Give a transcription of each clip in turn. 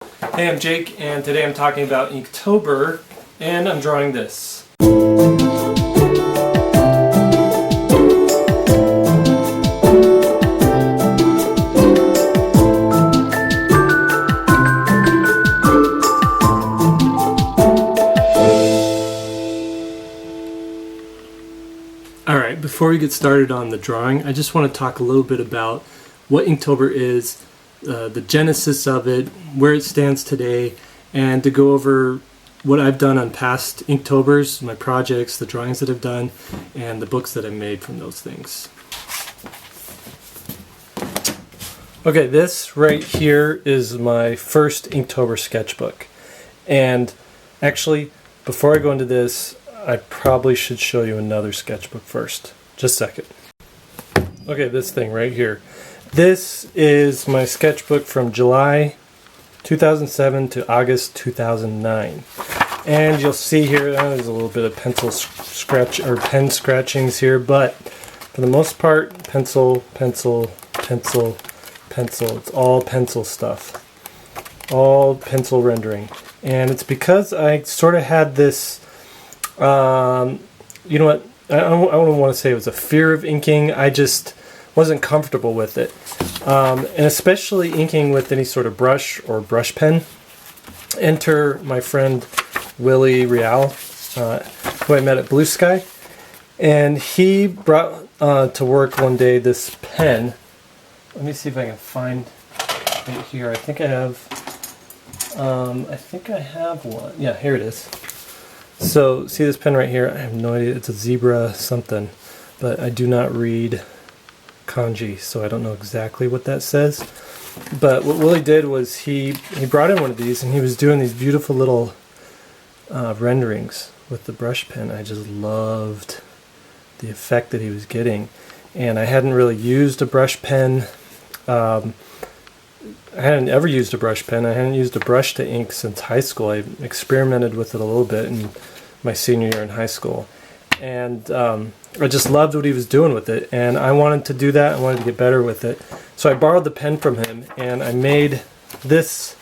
Hey, I'm Jake, and today I'm talking about Inktober, and I'm drawing this. Alright, before we get started on the drawing, I just want to talk a little bit about what Inktober is, the genesis of it, where it stands today, and to go over what I've done on past Inktobers, my projects, the drawings that I've done, and the books that I made from those things. Okay, this right here is my first Inktober sketchbook. And actually, before I go into this, I probably should show you another sketchbook first. Just a second. Okay, this thing right here. This is my sketchbook from July 2007 to August 2009. And you'll see here, there's a little bit of pencil scratch or pen scratchings here, but for the most part, pencil, pencil, pencil, pencil. It's all pencil stuff. All pencil rendering. And it's because I sort of had this, you know what, I don't want to say it was a fear of inking, I just wasn't comfortable with it. And especially inking with any sort of brush or brush pen. Enter my friend Willie Real, who I met at Blue Sky. And he brought to work one day this pen. Let me see if I can find it here. I think I have one. Yeah, here it is. So, see this pen right here? I have no idea. It's a zebra something, but I do not read kanji, so I don't know exactly what that says. But what Willie did was he brought in one of these, and he was doing these beautiful little renderings with the brush pen. I just loved the effect that he was getting, and I hadn't really used a brush pen. I hadn't ever used a brush pen. I hadn't used a brush to ink since high school. I experimented with it a little bit in my senior year in high school. And I just loved what he was doing with it. And I wanted to do that. I wanted to get better with it. So I borrowed the pen from him, and I made this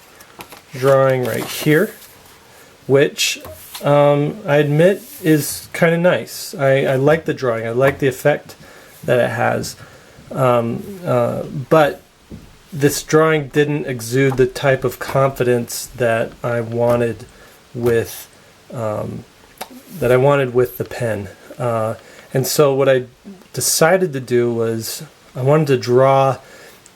drawing right here, which I admit is kind of nice. I like the drawing. I like the effect that it has. But this drawing didn't exude the type of confidence that I wanted with the pen. And so what I decided to do was I wanted to draw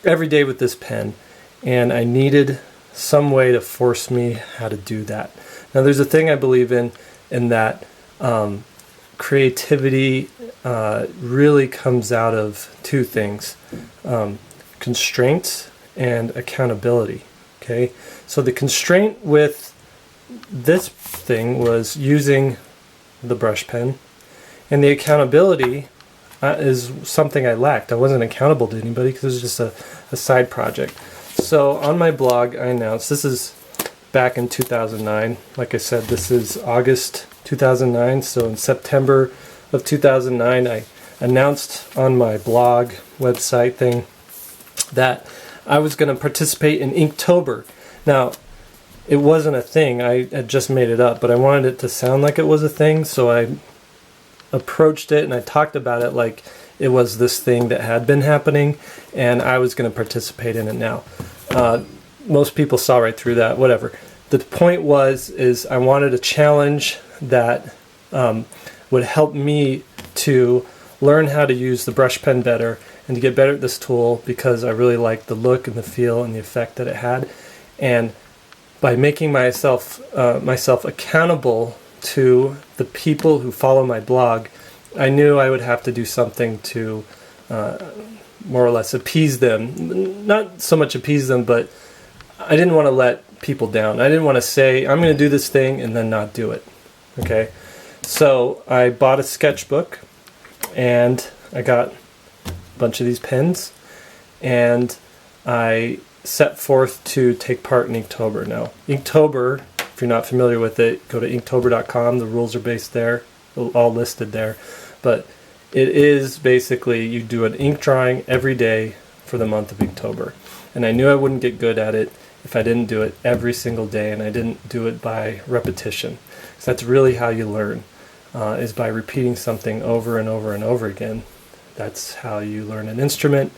every day with this pen, and I needed some way to force me how to do that. Now there's a thing I believe in that creativity really comes out of two things. Constraints and accountability. Okay, so the constraint with this thing was using the brush pen, and the accountability is something I lacked. I wasn't accountable to anybody because it was just a side project. So on my blog I announced, this is back in 2009, like I said, this is August 2009, so in September of 2009 I announced on my blog website thing that I was going to participate in Inktober. Now, it wasn't a thing, I had just made it up, but I wanted it to sound like it was a thing, so I approached it and I talked about it like it was this thing that had been happening, and I was going to participate in it now. Most people saw right through that, whatever. The point is I wanted a challenge that would help me to learn how to use the brush pen better and to get better at this tool, because I really liked the look and the feel and the effect that it had. And by making myself accountable to the people who follow my blog, I knew I would have to do something to more or less appease them. Not so much appease them, but I didn't want to let people down. I didn't want to say, I'm going to do this thing and then not do it. Okay? So I bought a sketchbook, and I got bunch of these pens, and I set forth to take part in Inktober. Now, Inktober, if you're not familiar with it, go to inktober.com. The rules are based there, all listed there. But it is basically you do an ink drawing every day for the month of Inktober. And I knew I wouldn't get good at it if I didn't do it every single day and I didn't do it by repetition. So that's really how you learn, is by repeating something over and over and over again. That's how you learn an instrument.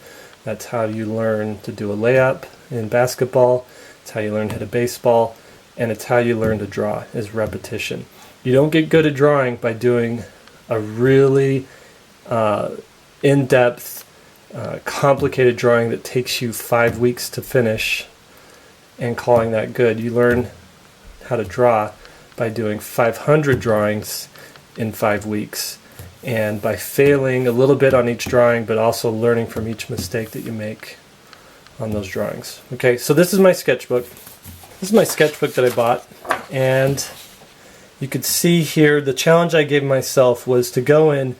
That's how you learn to do a layup in basketball. It's how you learn to hit a baseball. And it's how you learn to draw, is repetition. You don't get good at drawing by doing a really in-depth, complicated drawing that takes you 5 weeks to finish and calling that good. You learn how to draw by doing 500 drawings in 5 weeks, and by failing a little bit on each drawing, but also learning from each mistake that you make on those drawings. Okay, so this is my sketchbook. This is my sketchbook that I bought, and you could see here the challenge I gave myself was to go in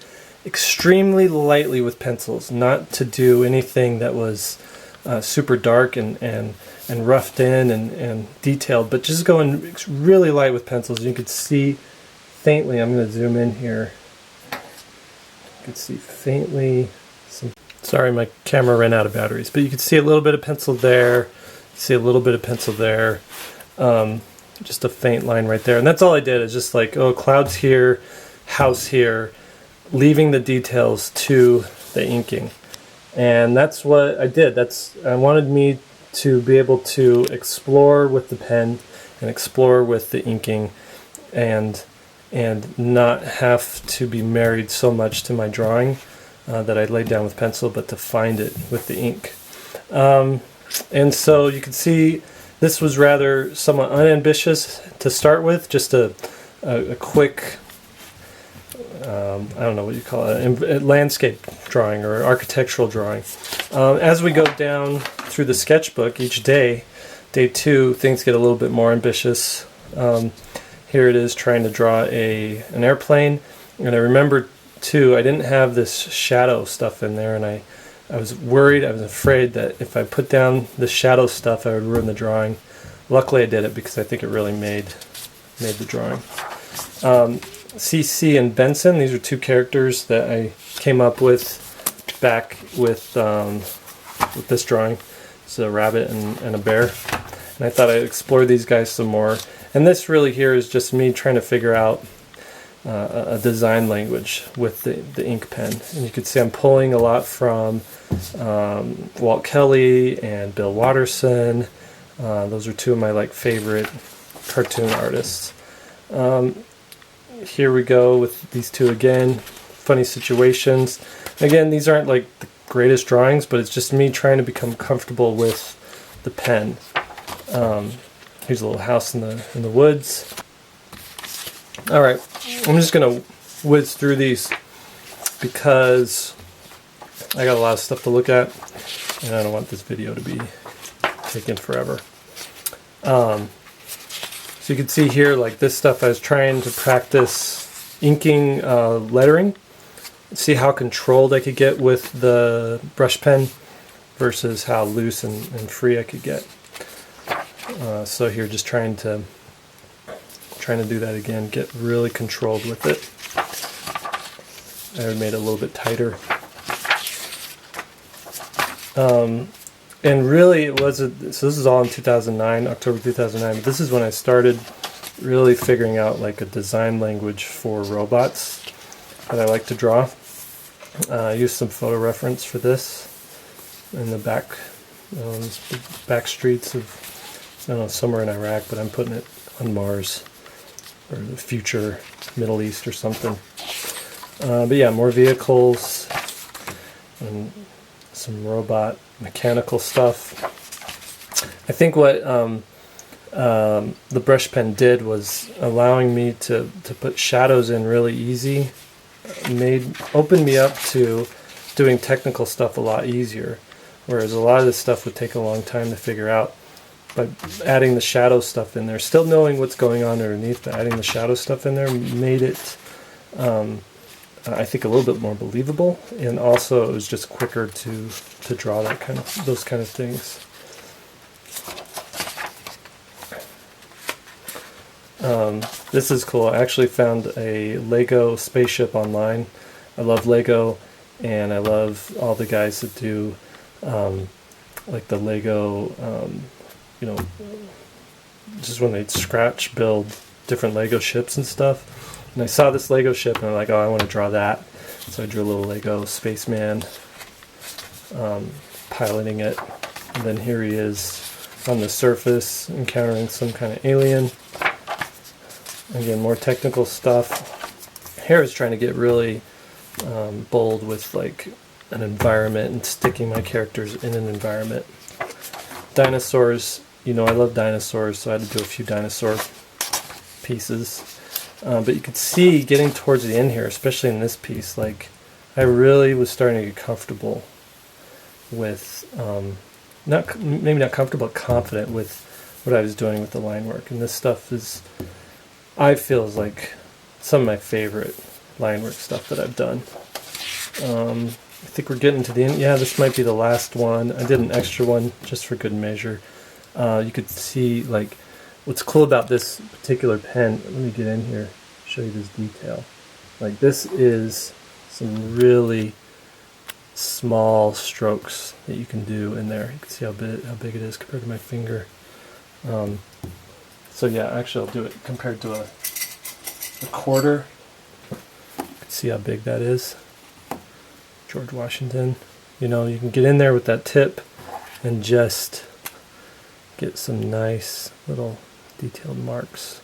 extremely lightly with pencils, not to do anything that was super dark and roughed in and detailed, but just go in really light with pencils. You could see faintly, I'm going to zoom in here. You can see faintly some, sorry my camera ran out of batteries, but you can see a little bit of pencil there, see a little bit of pencil there, just a faint line right there, and that's all I did, is just like, oh, clouds here, house here, leaving the details to the inking. And that's what I did. I wanted me to be able to explore with the pen and explore with the inking, and not have to be married so much to my drawing that I laid down with pencil, but to find it with the ink. And so you can see this was rather somewhat unambitious to start with, just a quick, I don't know what you call it, a landscape drawing or architectural drawing. As we go down through the sketchbook each day, day 2, things get a little bit more ambitious. Here it is trying to draw an airplane, and I remember too, I didn't have this shadow stuff in there, and I was worried, I was afraid that if I put down the shadow stuff I would ruin the drawing. Luckily I did it, because I think it really made the drawing. CC and Benson, these are 2 characters that I came up with back with this drawing. It's a rabbit and a bear, and I thought I'd explore these guys some more. And this really here is just me trying to figure out a design language with the ink pen. And you can see I'm pulling a lot from Walt Kelly and Bill Watterson. Those are 2 of my favorite cartoon artists. Here we go with these 2 again. Funny situations. Again, these aren't like the greatest drawings, but it's just me trying to become comfortable with the pen. Here's a little house in the woods. All right, I'm just gonna whiz through these because I got a lot of stuff to look at, and I don't want this video to be taking forever. So you can see here, like this stuff, I was trying to practice inking lettering, see how controlled I could get with the brush pen versus how loose and free I could get. So here, just trying to do that again, get really controlled with it. I made it a little bit tighter. And really it was, so this is all in 2009, October 2009, but this is when I started really figuring out like a design language for robots that I like to draw. I used some photo reference for this in the back streets of, I don't know, somewhere in Iraq, but I'm putting it on Mars or the future Middle East or something. But yeah, more vehicles and some robot mechanical stuff. I think what the brush pen did was allowing me to put shadows in really easy, opened me up to doing technical stuff a lot easier, whereas a lot of this stuff would take a long time to figure out. But adding the shadow stuff in there, still knowing what's going on underneath, but adding the shadow stuff in there made it, I think, a little bit more believable, and also it was just quicker to draw those kind of things. This is cool. I actually found a Lego spaceship online. I love Lego, and I love all the guys that do like the Lego you know, just when they'd scratch build different Lego ships and stuff. And I saw this Lego ship and I'm like, oh, I want to draw that. So I drew a little Lego spaceman piloting it. And then here he is on the surface encountering some kind of alien. Again, more technical stuff. Here is trying to get really bold with like an environment and sticking my characters in an environment. Dinosaurs, you know, I love dinosaurs, so I had to do a few dinosaur pieces. But you could see getting towards the end here, especially in this piece, like I really was starting to get comfortable with, maybe not comfortable, but confident with what I was doing with the line work. And this stuff is, I feel, is like some of my favorite line work stuff that I've done. I think we're getting to the end. Yeah, this might be the last one. I did an extra one just for good measure. You could see, like, what's cool about this particular pen, let me get in here, show you this detail. Like, this is some really small strokes that you can do in there. You can see how big it is compared to my finger. So yeah, actually I'll do it compared to a quarter. You can see how big that is. George Washington. You know, you can get in there with that tip and just get some nice little detailed marks.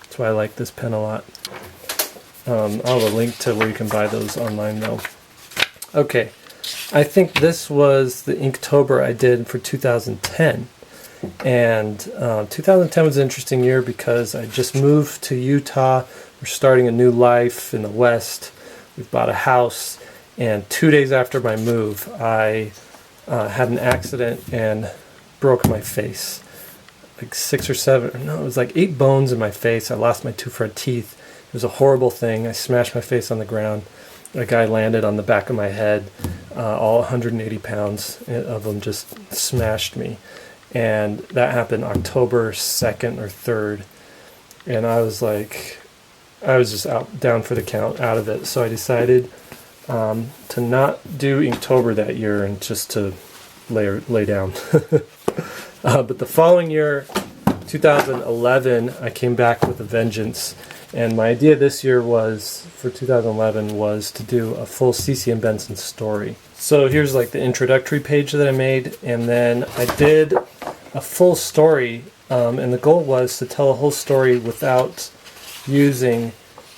That's why I like this pen a lot. I'll have a link to where you can buy those online though. Okay, I think this was the Inktober I did for 2010. And 2010 was an interesting year because I just moved to Utah. We're starting a new life in the West. We've bought a house. And 2 days after my move, I had an accident and broke my face. Like 6 or 7, no, it was like 8 bones in my face. I lost my 2 front teeth. It was a horrible thing. I smashed my face on the ground. A guy landed on the back of my head. All 180 pounds of them just smashed me. And that happened October 2nd or 3rd. And I was just down for the count, out of it. So I decided to not do Inktober that year and just to lay down. But the following year, 2011, I came back with a vengeance. And my idea this year was, for 2011, was to do a full C.C. and Benson story. So here's like the introductory page that I made, and then I did a full story, and the goal was to tell a whole story without using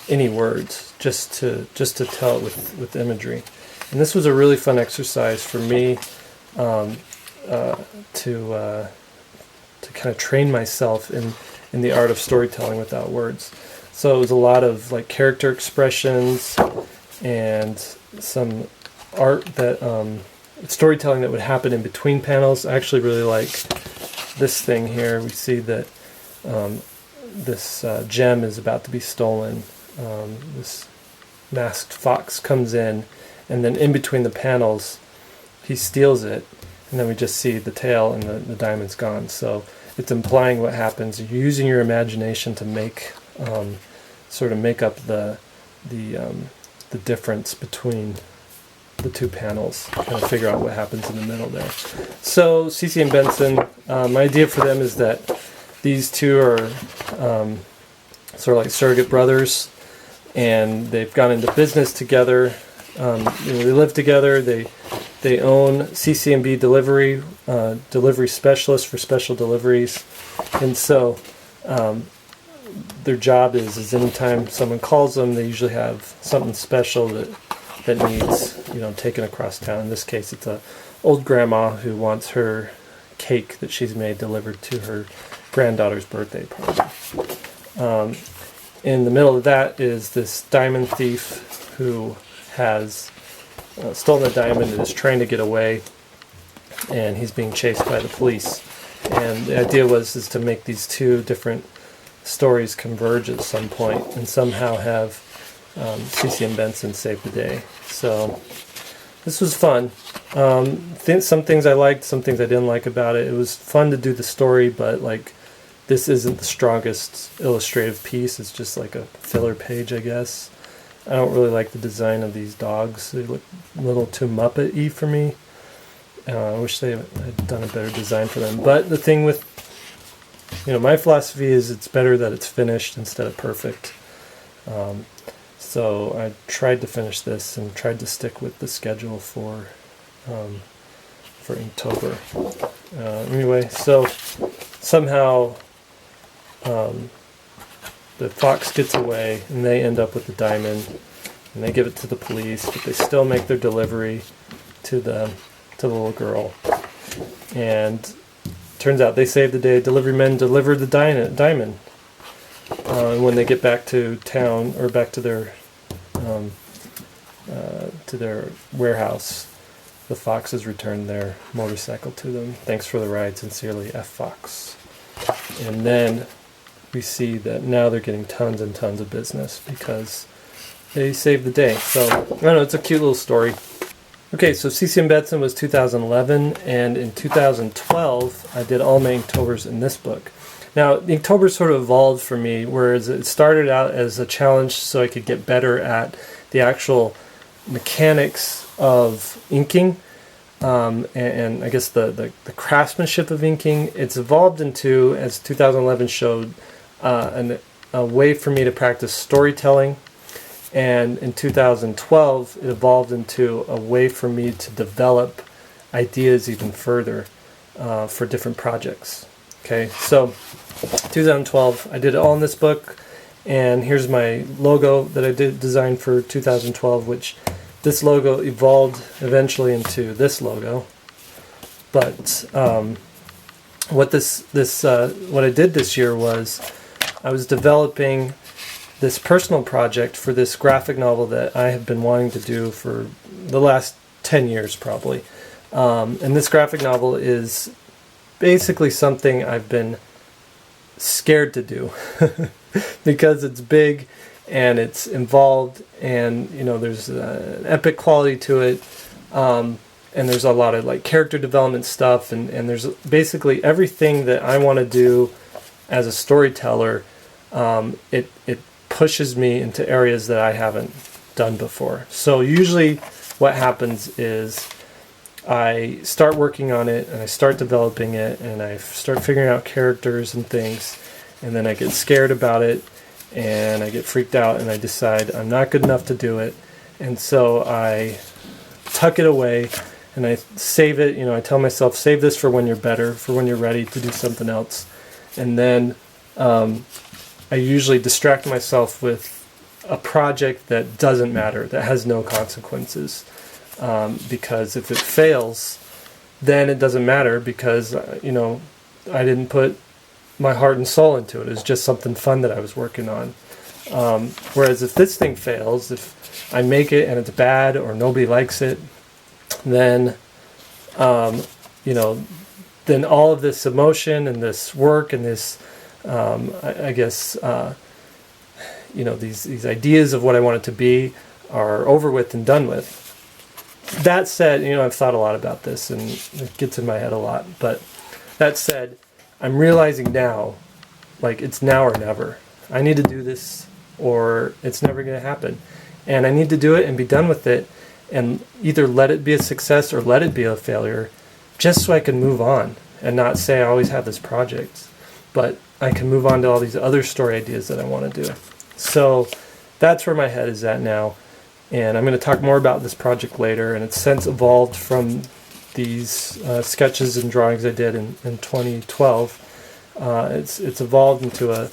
any words, just to tell it with imagery. And this was a really fun exercise for me to kind of train myself in the art of storytelling without words. So it was a lot of like character expressions and some art that storytelling that would happen in between panels. I actually really like this thing here. We see that this gem is about to be stolen. This masked fox comes in, and then in between the panels he steals it, and then we just see the tail and the diamond's gone. So it's implying what happens. You're using your imagination to make sort of make up the difference between the two panels, kind of figure out what happens in the middle there. So C.C. and Benson, my idea for them is that these two are sort of like surrogate brothers, and they've gone into business together. They live together. They own CC&B delivery specialists for special deliveries, and so their job is anytime someone calls them, they usually have something special that needs taken across town. In this case, it's a old grandma who wants her cake that she's made delivered to her granddaughter's birthday party. In the middle of that is this diamond thief who has stolen a diamond and is trying to get away, and he's being chased by the police. And the idea is to make these two different stories converge at some point and somehow have C.C. and Benson save the day. So this was fun. Some things I liked, some things I didn't like about it. It was fun to do the story, but like this isn't the strongest illustrative piece. It's just like a filler page, I guess. I don't really like the design of these dogs. They look a little too Muppet-y for me. I wish they had done a better design for them. But the thing with my philosophy is it's better that it's finished instead of perfect. So I tried to finish this and tried to stick with the schedule for Inktober. Anyway, so somehow the fox gets away and they end up with the diamond and they give it to the police, but they still make their delivery to the little girl. And turns out they saved the day. Delivery men delivered the diamond. And when they get back to town or back to their warehouse, the foxes returned their motorcycle to them. Thanks for the ride, sincerely, F. Fox. And then we see that now they're getting tons and tons of business because they saved the day. So, I don't know, it's a cute little story. Okay, so CCM Benson was 2011, and in 2012, I did all my Inktober's in this book. Now, the Inktober sort of evolved for me, whereas it started out as a challenge so I could get better at the actual mechanics of inking, and I guess the craftsmanship of inking. It's evolved into, as 2011 showed, a way for me to practice storytelling. And in 2012, it evolved into a way for me to develop ideas even further for different projects. Okay, so 2012, I did it all in this book, and here's my logo that I did design for 2012, which this logo evolved eventually into this logo. But what I did this year was I was developing this personal project for this graphic novel that I have been wanting to do for the last 10 years probably. And this graphic novel is basically something I've been scared to do because it's big and it's involved, and there's an epic quality to it, and there's a lot of character development stuff, and there's basically everything that I want to do as a storyteller. It pushes me into areas that I haven't done before. So usually what happens is I start working on it and I start developing it and I start figuring out characters and things, and then I get scared about it and I get freaked out and I decide I'm not good enough to do it, and so I tuck it away and I save it. I tell myself, save this for when you're better, for when you're ready to do something else. And then I usually distract myself with a project that doesn't matter, that has no consequences. Because if it fails, then it doesn't matter because, I didn't put my heart and soul into it. It was just something fun that I was working on. Whereas if this thing fails, if I make it and it's bad or nobody likes it, then, then all of this emotion and this work and this, these ideas of what I want it to be are over with and done with. That said, I've thought a lot about this and it gets in my head a lot, but that said, I'm realizing now, it's now or never. I need to do this or it's never going to happen. And I need to do it and be done with it and either let it be a success or let it be a failure, just so I can move on and not say I always have this project, but I can move on to all these other story ideas that I want to do. So that's where my head is at now. And I'm going to talk more about this project later, and it's since evolved from these sketches and drawings I did in 2012. It's evolved into it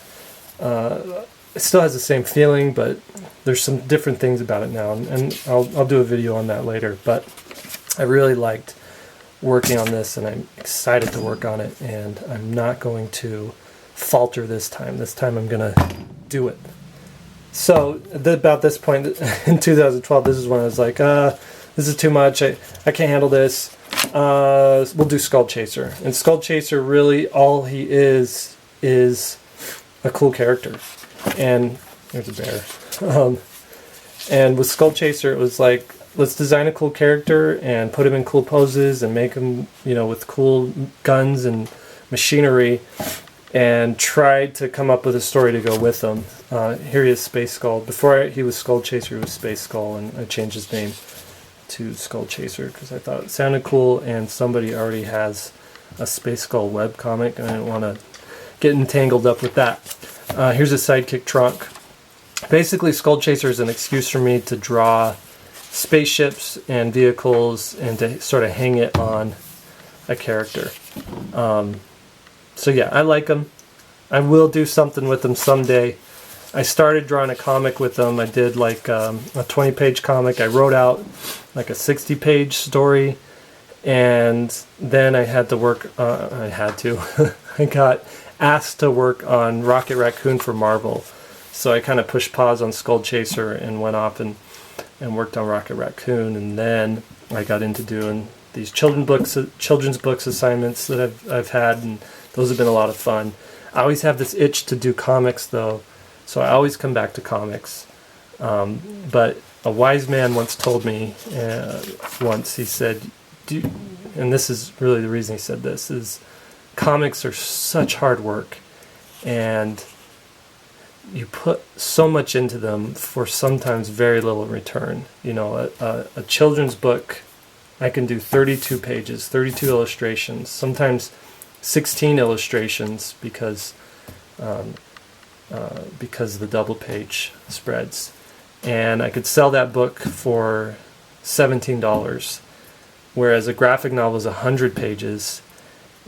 still has the same feeling, but there's some different things about it now, and I'll do a video on that later. But I really liked working on this, and I'm excited to work on it, and I'm not going to falter this time. This time I'm going to do it. So about this point in 2012, this is when I was like, this is too much. I can't handle this. We'll do Skull Chaser. And Skull Chaser, really, all he is a cool character. And there's a bear. And with Skull Chaser, it was like, let's design a cool character and put him in cool poses and make him, with cool guns and machinery, and tried to come up with a story to go with him. Here he is, Space Skull. Before he was Skull Chaser, he was Space Skull, and I changed his name to Skull Chaser because I thought it sounded cool, and somebody already has a Space Skull webcomic, and I didn't want to getting tangled up with that. Here's a sidekick trunk. Basically, Skull Chaser is an excuse for me to draw spaceships and vehicles and to sort of hang it on a character. So yeah, I like them. I will do something with them someday. I started drawing a comic with them. I did like a 20-page comic. I wrote out like a 60-page story, and then I had to work. I got asked to work on Rocket Raccoon for Marvel, so I kind of pushed pause on Skull Chaser and went off and worked on Rocket Raccoon, and then I got into doing these children's books assignments that I've had, and those have been a lot of fun. I always have this itch to do comics though, so I always come back to comics. But a wise man once told me, he said, and this is really the reason he said this, is comics are such hard work, and you put so much into them for sometimes very little return. You know, a children's book, I can do 32 pages, 32 illustrations, sometimes 16 illustrations because of the double page spreads. And I could sell that book for $17, whereas a graphic novel is 100 pages,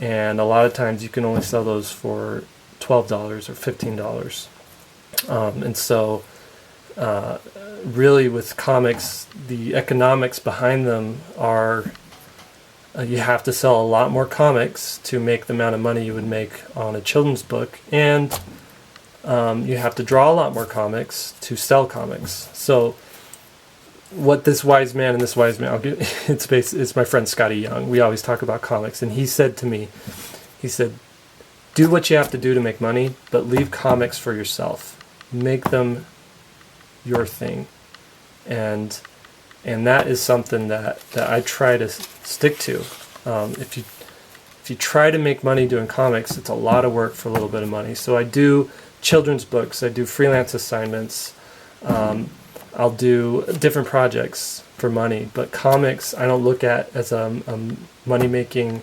and a lot of times you can only sell those for $12 or $15. And so really with comics, the economics behind them are you have to sell a lot more comics to make the amount of money you would make on a children's book, and you have to draw a lot more comics to sell comics. So what this wise man, it's my friend Scotty Young. We always talk about comics, and he said to me, he said, do what you have to do to make money, but leave comics for yourself. Make them your thing. And that is something that I try to stick to. If you try to make money doing comics, it's a lot of work for a little bit of money. So I do children's books, I do freelance assignments, I'll do different projects for money, but comics I don't look at as a money-making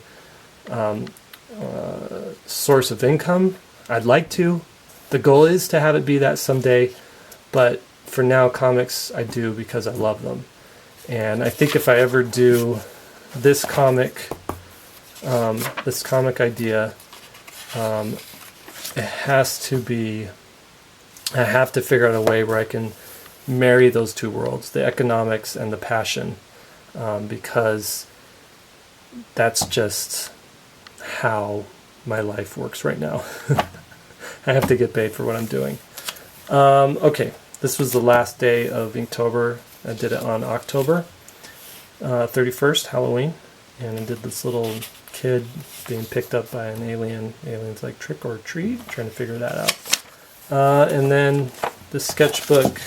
source of income. I'd like to. The goal is to have it be that someday, but for now, comics I do because I love them. And I think if I ever do this comic idea, it has to be, I have to figure out a way where I can marry those two worlds, the economics and the passion, because that's just how my life works right now. I have to get paid for what I'm doing. Okay, this was the last day of Inktober. I did it on October 31st, Halloween, and I did this little kid being picked up by an alien. Alien's like trick or treat, trying to figure that out. And then the sketchbook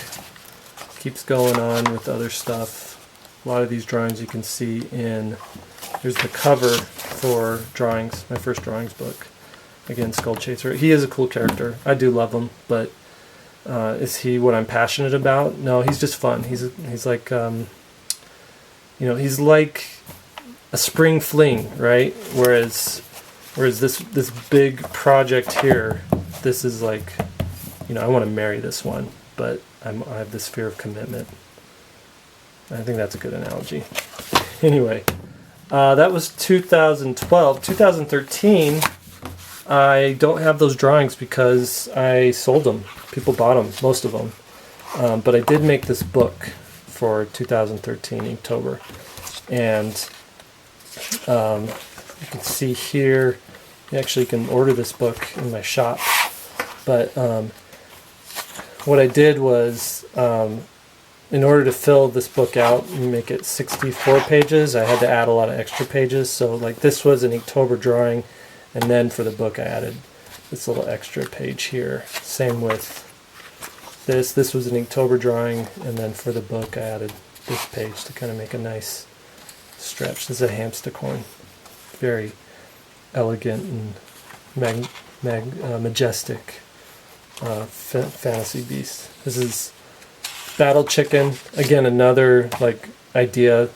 keeps going on with other stuff. A lot of these drawings you can see in, here's the cover for drawings, my first drawings book. Again, Skull Chaser. He is a cool character. I do love him, but is he what I'm passionate about? No, he's just fun. He's like, he's like a spring fling, right? Whereas this big project here, this is like, I want to marry this one, but I have this fear of commitment. I think that's a good analogy. Anyway, that was 2012. 2013, I don't have those drawings because I sold them. People bought them, most of them. But I did make this book for 2013, Inktober. And you can see here, you actually can order this book in my shop. But what I did was, in order to fill this book out and make it 64 pages, I had to add a lot of extra pages. So like this was an Inktober drawing, and then for the book I added this little extra page here. Same with this. This was an Inktober drawing, and then for the book I added this page to kind of make a nice stretch. This is a hamstercorn. Very elegant and majestic fantasy beast. This is Battle Chicken. Again, another idea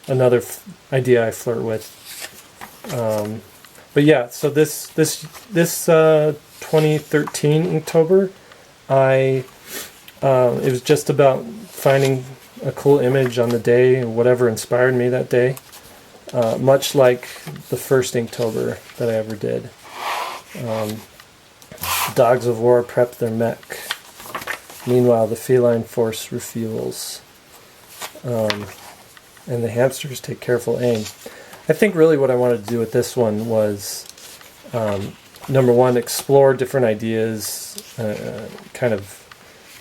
I flirt with. But yeah, so this 2013 Inktober, it was just about finding a cool image on the day and whatever inspired me that day. Much like the first Inktober that I ever did. Dogs of war prep their mech. Meanwhile, the feline force refuels. And the hamsters take careful aim. I think really what I wanted to do with this one was, number one, explore different ideas, kind of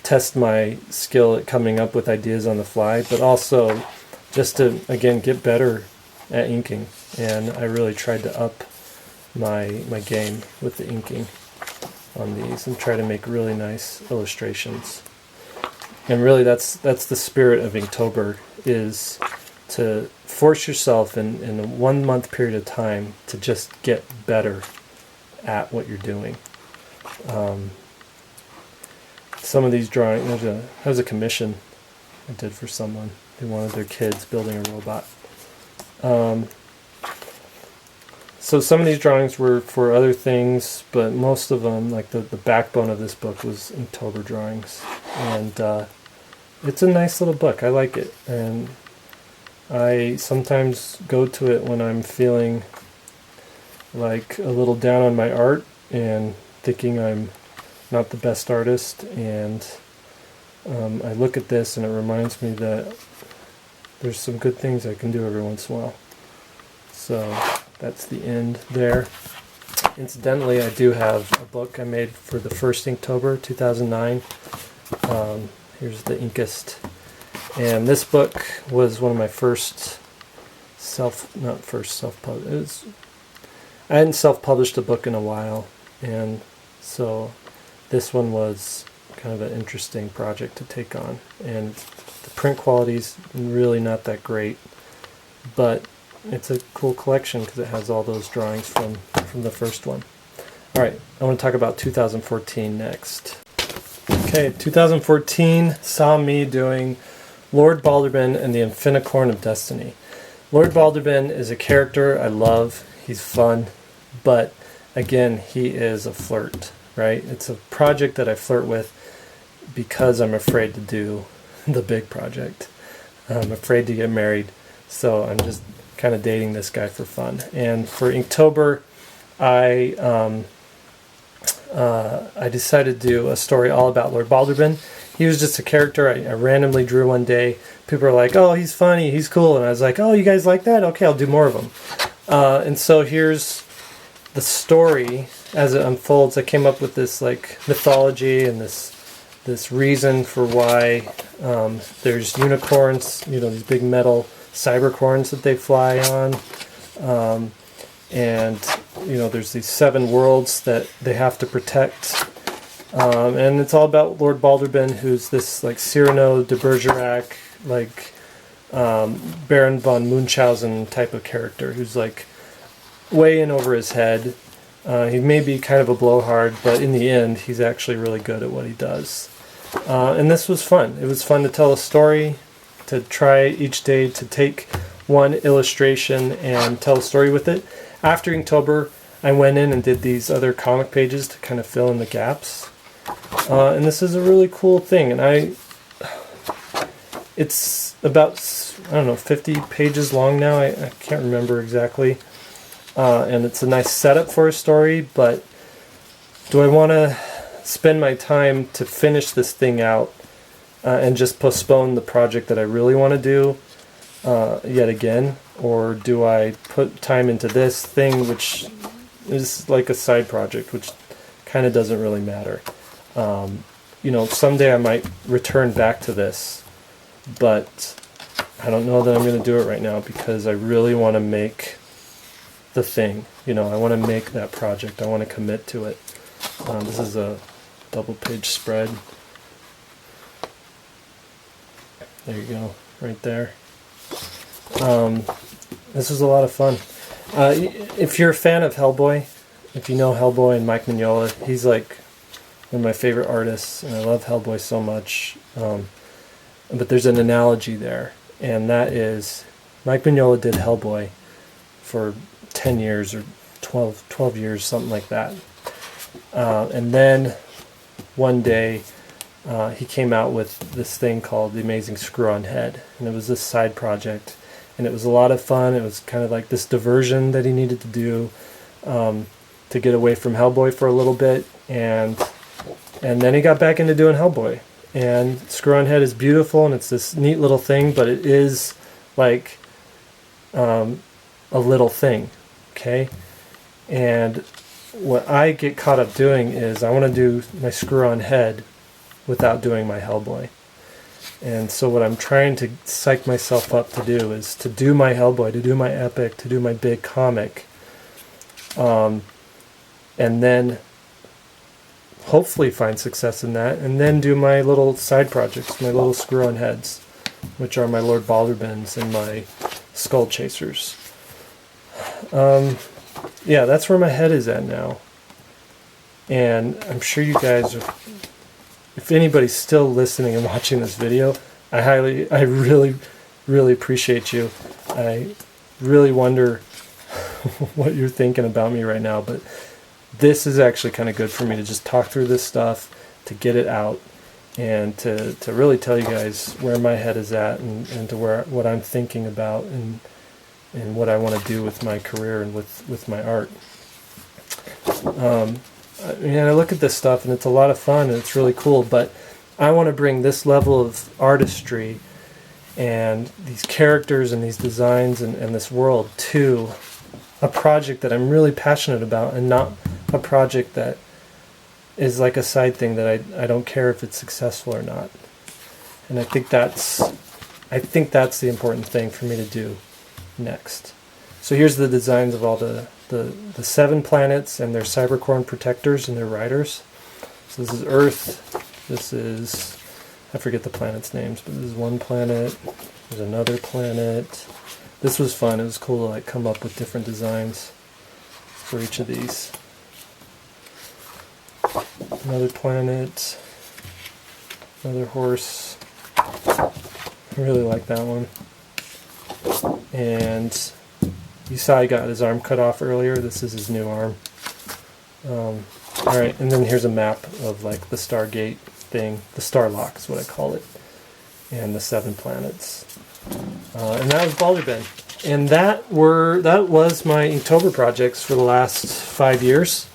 test my skill at coming up with ideas on the fly, but also just to, again, get better at inking. And I really tried to up my game with the inking on these and try to make really nice illustrations. And really that's the spirit of Inktober, is to force yourself in a 1 month period of time to just get better at what you're doing. Some of these drawings, that was a commission I did for someone. They wanted their kids building a robot. So some of these drawings were for other things, but most of them, like the backbone of this book, was Inktober drawings. And it's a nice little book. I like it. And I sometimes go to it when I'm feeling like a little down on my art and thinking I'm not the best artist. And I look at this and it reminds me that there's some good things I can do every once in a while. So that's the end there. Incidentally, I do have a book I made for the first Inktober, 2009. Here's the Inkist. And this book was one of my first self-published. I hadn't self-published a book in a while, and so this one was kind of an interesting project to take on. And the print quality's really not that great, but it's a cool collection because it has all those drawings from the first one. Alright, I want to talk about 2014 next. Okay, 2014 saw me doing Lord Balerin and the Infinicorn of Destiny. Lord Balerin is a character I love. He's fun, but again, he is a flirt, right? It's a project that I flirt with because I'm afraid to do the big project. I'm afraid to get married, so I'm just kind of dating this guy for fun. And for Inktober, I decided to do a story all about Lord Balerin. He was just a character I randomly drew one day. People were like, "Oh, he's funny, he's cool," and I was like, "Oh, you guys like that? Okay, I'll do more of them." And so here's the story as it unfolds. I came up with this like mythology and this reason for why there's unicorns, these big metal cybercorns that they fly on, and there's these 7 worlds that they have to protect, and it's all about Lord Balerin, who's this like Cyrano de Bergerac, like Baron von Munchausen type of character, who's like way in over his head. He may be kind of a blowhard, but in the end he's actually really good at what he does. And this was fun. It was fun to tell a story, to try each day to take one illustration and tell a story with it. After Inktober, I went in and did these other comic pages to kind of fill in the gaps. And this is a really cool thing. And it's about, 50 pages long now. I can't remember exactly. And it's a nice setup for a story, but do I want to spend my time to finish this thing out and just postpone the project that I really want to do yet again? Or do I put time into this thing, which is like a side project, which kind of doesn't really matter? Someday I might return back to this, but I don't know that I'm going to do it right now because I really want to make the thing. I want to make that project. I want to commit to it. This is a double-page spread. There you go, right there. This was a lot of fun. If you're a fan of Hellboy, if you know Hellboy and Mike Mignola, he's like one of my favorite artists, and I love Hellboy so much. But there's an analogy there, and that is Mike Mignola did Hellboy for 10 years or 12 years, something like that. And then one day he came out with this thing called The Amazing Screw-On Head, and it was this side project, and it was a lot of fun. It was kind of like this diversion that he needed to do to get away from Hellboy for a little bit, and then he got back into doing Hellboy. And Screw-On Head is beautiful, and it's this neat little thing, but it is like a little thing, okay? And what I get caught up doing is I want to do my Screw-On Head without doing my Hellboy. And so what I'm trying to psych myself up to do is to do my Hellboy, to do my epic, to do my big comic, and then hopefully find success in that, and then do my little side projects, my little Screw-On Heads, which are my Lord Balerin and my Skull Chasers. Yeah, that's where my head is at now. And I'm sure you guys are, if anybody's still listening and watching this video, I really, really appreciate you. I really wonder what you're thinking about me right now, but this is actually kind of good for me to just talk through this stuff, to get it out, and to really tell you guys where my head is at, and to what I'm thinking about, and what I want to do with my career and with my art. I look at this stuff and it's a lot of fun and it's really cool, but I want to bring this level of artistry and these characters and these designs and this world to a project that I'm really passionate about, and not a project that is like a side thing that I don't care if it's successful or not. And I think that's the important thing for me to do next. So here's the designs of all the 7 planets and their cybercorn protectors and their riders. So this is Earth, this is, I forget the planets' names, but this is one planet, there's another planet. This was fun, it was cool to like come up with different designs for each of these. Another planet, another horse. I really like that one. And you saw he got his arm cut off earlier. This is his new arm. Alright, and then here's a map of like the Stargate thing. The Starlock is what I call it. And the 7 planets. And that was Balerin. And that was my Inktober projects for the last 5 years.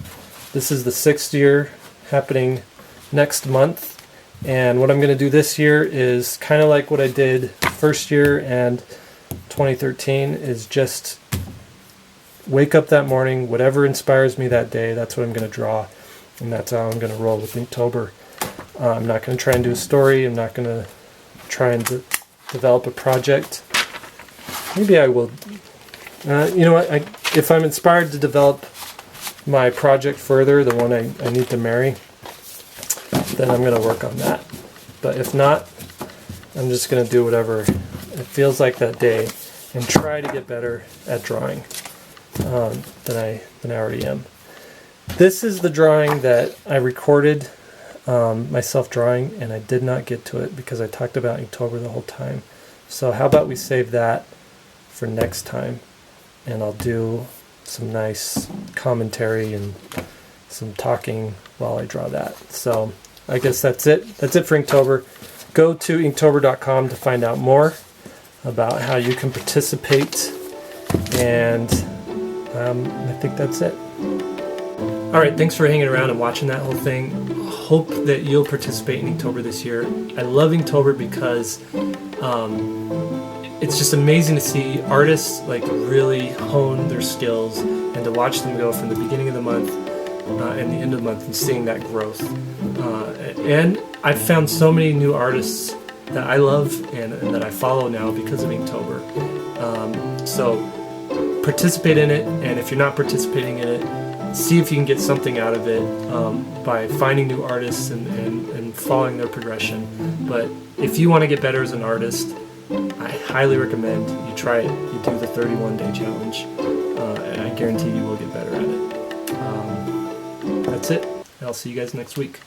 This is the 6th year, happening next month. And what I'm going to do this year is kind of like what I did first year and 2013, is just wake up that morning, whatever inspires me that day, that's what I'm going to draw. And that's how I'm going to roll with Inktober. I'm not going to try and do a story. I'm not going to try and develop a project. Maybe I will. You know what? If I'm inspired to develop my project further, the one I need to marry, then I'm going to work on that. But if not, I'm just going to do whatever it feels like that day and try to get better at drawing than I already am. This is the drawing that I recorded myself drawing, and I did not get to it because I talked about Inktober the whole time. So how about we save that for next time, and I'll do some nice commentary and some talking while I draw that. So I guess that's it. That's it for Inktober. Go to inktober.com to find out more about how you can participate, and I think that's it. Alright, thanks for hanging around and watching that whole thing. Hope that you'll participate in Inktober this year. I love Inktober because it's just amazing to see artists like really hone their skills, and to watch them go from the beginning of the month and the end of the month, and seeing that growth. And I've found so many new artists that I love and that I follow now because of Inktober. So participate in it, and if you're not participating in it, see if you can get something out of it by finding new artists and following their progression. But if you want to get better as an artist, I highly recommend you try it. You do the 31-day challenge, and I guarantee you will get better at it. That's it. I'll see you guys next week.